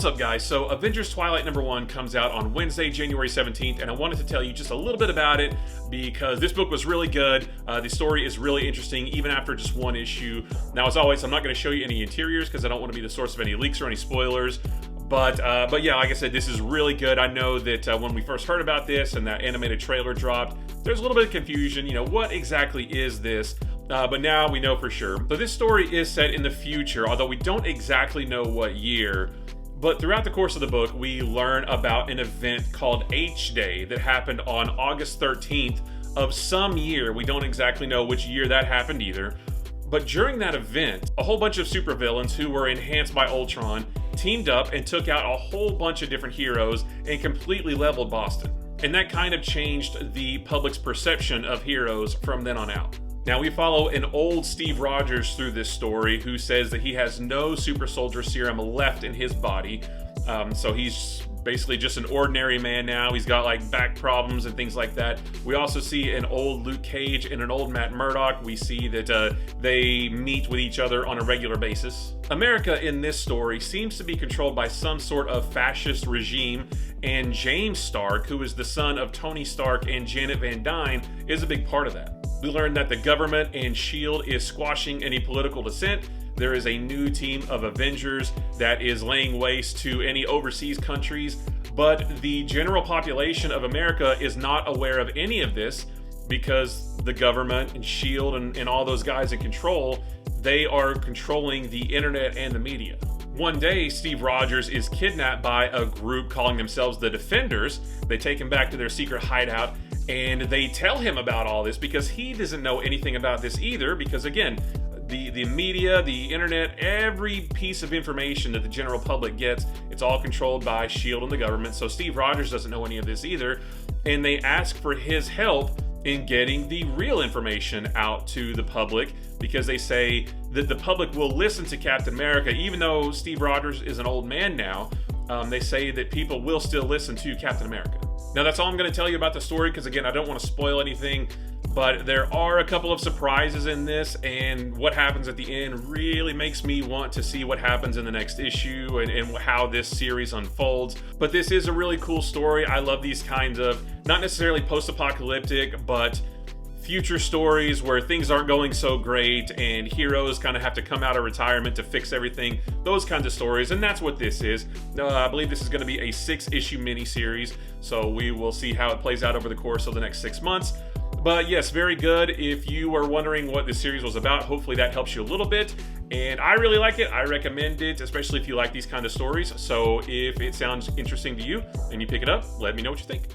What's up, guys? So Avengers Twilight #1 comes out on Wednesday, January 17th, and I wanted to tell you just a little bit about it because this book was really good. The story is really interesting, even after just one issue. Now, as always, I'm not going to show you any interiors because I don't want to be the source of any leaks or any spoilers. But yeah, like I said, this is really good. I know that when we first heard about this and that animated trailer dropped, there's a little bit of confusion. You know, what exactly is this? But now we know for sure. So this story is set in the future, although we don't exactly know what year. But throughout the course of the book, we learn about an event called H-Day that happened on August 13th of some year. We don't exactly know which year that happened either. But during that event, a whole bunch of supervillains who were enhanced by Ultron teamed up and took out a whole bunch of different heroes and completely leveled Boston. And that kind of changed the public's perception of heroes from then on out. Now, we follow an old Steve Rogers through this story who says that he has no super soldier serum left in his body. So he's basically just an ordinary man now. He's got like back problems and things like that. We also see an old Luke Cage and an old Matt Murdock. We see that they meet with each other on a regular basis. America in this story seems to be controlled by some sort of fascist regime, and James Stark, who is the son of Tony Stark and Janet Van Dyne, is a big part of that. We learned that the government and S.H.I.E.L.D. is squashing any political dissent. There is a new team of Avengers that is laying waste to any overseas countries, but the general population of America is not aware of any of this because the government and S.H.I.E.L.D. and all those guys in control, they are controlling the internet and the media. One day, Steve Rogers is kidnapped by a group calling themselves the Defenders. They take him back to their secret hideout, and they tell him about all this because he doesn't know anything about this either, because again, the media, the internet, every piece of information that the general public gets, it's all controlled by S.H.I.E.L.D. and the government. So Steve Rogers doesn't know any of this either, and they ask for his help in getting the real information out to the public because they say that the public will listen to Captain America. Even though Steve Rogers is an old man now, they say that people will still listen to Captain America. Now, that's all I'm going to tell you about the story because, again, I don't want to spoil anything, but there are a couple of surprises in this, and what happens at the end really makes me want to see what happens in the next issue and how this series unfolds. But this is a really cool story. I love these kinds of, not necessarily post-apocalyptic, but future stories where things aren't going so great and heroes kind of have to come out of retirement to fix everything. Those kinds of stories, and that's what this is. I believe this is going to be a 6-issue miniseries, so we will see how it plays out over the course of the next 6 months. But yes, very good. If you were wondering what this series was about, hopefully that helps you a little bit. And I really like it. I recommend it, especially if you like these kind of stories. So if it sounds interesting to you and you pick it up, let me know what you think.